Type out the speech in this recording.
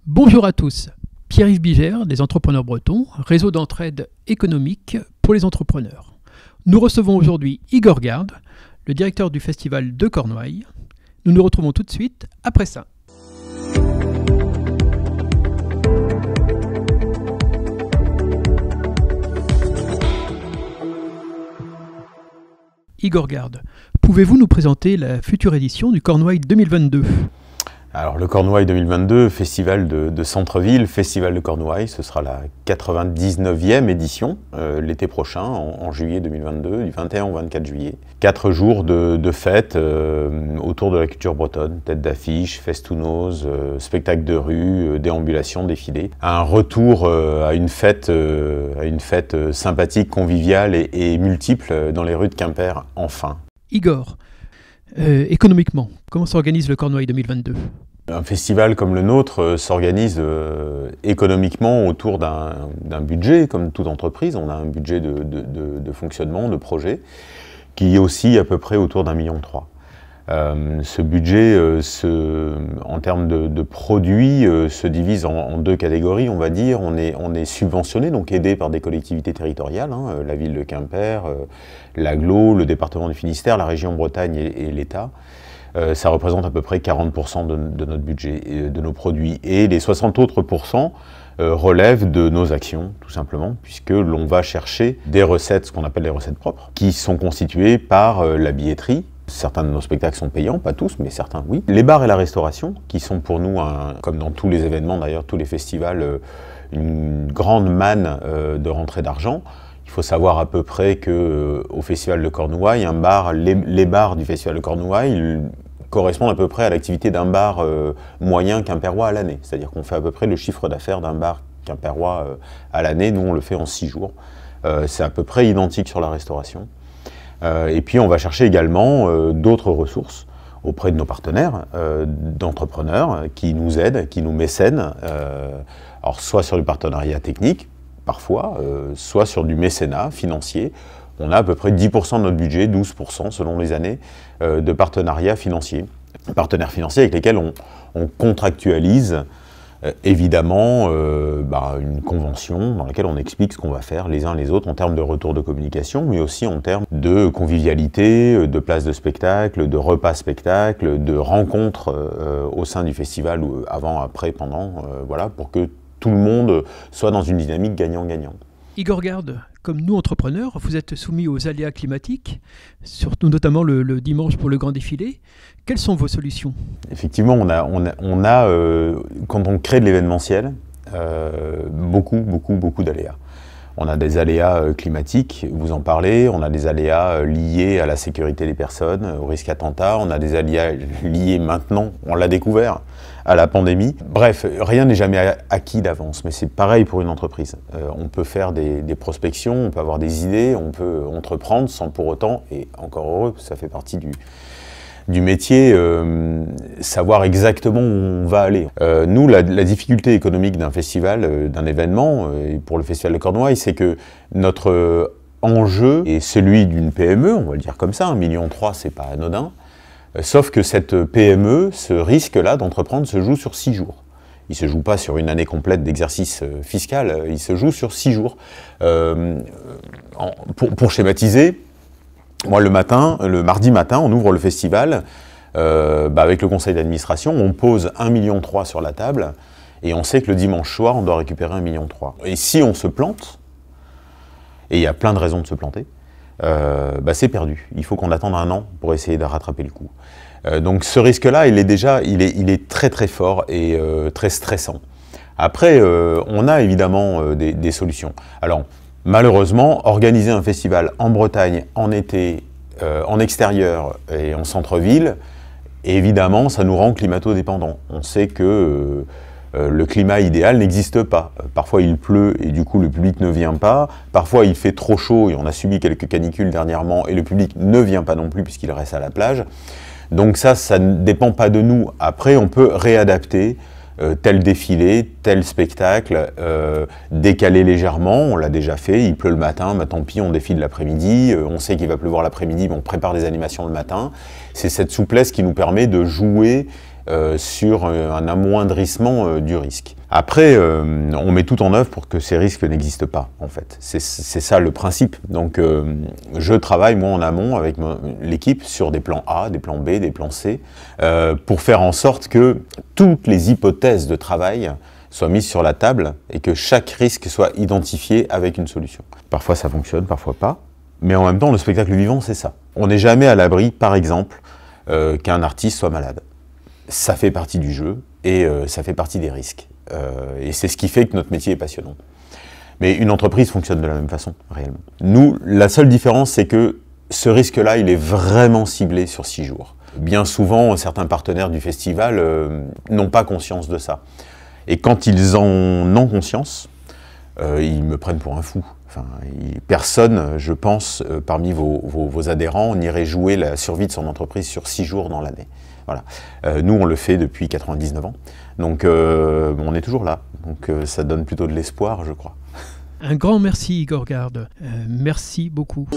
Bonjour à tous, Pierre-Yves Bigère des Entrepreneurs Bretons, réseau d'entraide économique pour les entrepreneurs. Nous recevons aujourd'hui Igor Garde, le directeur du festival de Cornouailles. Nous nous retrouvons tout de suite après ça. Igor Garde, pouvez-vous nous présenter la future édition du Cornouailles 2022 ? Alors le Cornouailles 2022, festival de centre-ville, festival de Cornouailles, ce sera la 99e édition l'été prochain, en juillet 2022, du 21 au 24 juillet. 4 jours de fêtes autour de la culture bretonne, tête d'affiche, festounos, spectacles de rue, déambulations, défilés. Un retour à une fête sympathique, conviviale et multiple dans les rues de Quimper, enfin. Igor, économiquement, comment s'organise le Cornouailles 2022 ? Un festival comme le nôtre s'organise économiquement autour d'un budget, comme toute entreprise. On a un budget de fonctionnement, de projet, qui est aussi à peu près autour d'1,3 million. Ce budget, en termes de produits, se divise en deux catégories, on va dire. On est subventionné, donc aidé par des collectivités territoriales, la ville de Quimper, l'agglo, le département du Finistère, la région Bretagne et l'État. Ça représente à peu près 40% de notre budget, de nos produits. Et les 60 autres pourcents relèvent de nos actions, tout simplement, puisque l'on va chercher des recettes, ce qu'on appelle les recettes propres, qui sont constituées par la billetterie. Certains de nos spectacles sont payants, pas tous, mais certains oui. Les bars et la restauration, qui sont pour nous, comme dans tous les événements d'ailleurs, tous les festivals, une grande manne de rentrée d'argent. Il faut savoir à peu près qu'au Festival de Cornouailles, les bars du Festival de Cornouailles correspondent à peu près à l'activité d'un bar moyen quimpérois à l'année. C'est-à-dire qu'on fait à peu près le chiffre d'affaires d'un bar quimpérois à l'année. Nous, on le fait en 6 jours. C'est à peu près identique sur la restauration. Et puis, on va chercher également d'autres ressources auprès de nos partenaires, d'entrepreneurs qui nous aident, qui nous mécènent, alors soit sur du partenariat technique, parfois, soit sur du mécénat financier. On a à peu près 10% de notre budget, 12% selon les années, de partenariats financiers. Partenaires financiers avec lesquels on contractualise évidemment une convention dans laquelle on explique ce qu'on va faire les uns les autres en termes de retour de communication, mais aussi en termes de convivialité, de places de spectacle, de repas spectacle, de rencontres au sein du festival, avant, après, pendant, voilà, pour que tout le monde soit dans une dynamique gagnant-gagnant. Igor Garde, comme nous entrepreneurs, vous êtes soumis aux aléas climatiques, surtout notamment le dimanche pour le grand défilé. Quelles sont vos solutions ? Effectivement, quand on crée de l'événementiel, beaucoup d'aléas. On a des aléas climatiques, vous en parlez, on a des aléas liés à la sécurité des personnes, au risque attentat, on a des aléas liés maintenant, on l'a découvert, à la pandémie. Bref, rien n'est jamais acquis d'avance, mais c'est pareil pour une entreprise. On peut faire des prospections, on peut avoir des idées, on peut entreprendre sans pour autant, et encore heureux, ça fait partie du métier, savoir exactement où on va aller. Nous, la difficulté économique d'un festival, d'un événement, et pour le Festival de Cornouailles, c'est que notre enjeu est celui d'une PME, on va le dire comme ça, 1,3 million, c'est pas anodin, sauf que cette PME, ce risque-là d'entreprendre se joue sur 6 jours. Il ne se joue pas sur une année complète d'exercice fiscal, il se joue sur 6 jours. Pour schématiser, moi, le mardi matin, on ouvre le festival, avec le conseil d'administration, on pose 1,3 million sur la table, et on sait que le dimanche soir, on doit récupérer 1,3 million. Et si on se plante, et il y a plein de raisons de se planter, c'est perdu. Il faut qu'on attende 1 an pour essayer de rattraper le coup. Donc ce risque-là, il est très très fort et très stressant. Après, on a évidemment des solutions. Alors, malheureusement, organiser un festival en Bretagne, en été, en extérieur et en centre-ville, évidemment, ça nous rend climato-dépendants. On sait que le climat idéal n'existe pas. Parfois il pleut et du coup le public ne vient pas. Parfois il fait trop chaud et on a subi quelques canicules dernièrement et le public ne vient pas non plus puisqu'il reste à la plage. Donc ça ne dépend pas de nous. Après on peut réadapter tel défilé, tel spectacle, décaler légèrement, on l'a déjà fait, il pleut le matin, bah, tant pis, on défile l'après-midi, on sait qu'il va pleuvoir l'après-midi, mais on prépare des animations le matin. C'est cette souplesse qui nous permet de jouer sur un amoindrissement du risque. Après, on met tout en œuvre pour que ces risques n'existent pas, en fait. C'est ça le principe. Donc, je travaille, moi, en amont, avec l'équipe, sur des plans A, des plans B, des plans C, pour faire en sorte que toutes les hypothèses de travail soient mises sur la table et que chaque risque soit identifié avec une solution. Parfois, ça fonctionne, parfois pas. Mais en même temps, le spectacle vivant, c'est ça. On n'est jamais à l'abri, par exemple, qu'un artiste soit malade. Ça fait partie du jeu et ça fait partie des risques. Et c'est ce qui fait que notre métier est passionnant. Mais une entreprise fonctionne de la même façon, réellement. Nous, la seule différence, c'est que ce risque-là, il est vraiment ciblé sur 6 jours. Bien souvent, certains partenaires du festival n'ont pas conscience de ça. Et quand ils en ont conscience, ils me prennent pour un fou. Enfin, personne, je pense, parmi vos adhérents n'irait jouer la survie de son entreprise sur 6 jours dans l'année. Voilà. Nous, on le fait depuis 99 ans. Donc, on est toujours là. Donc, ça donne plutôt de l'espoir, je crois. Un grand merci, Igor Garde. Merci beaucoup.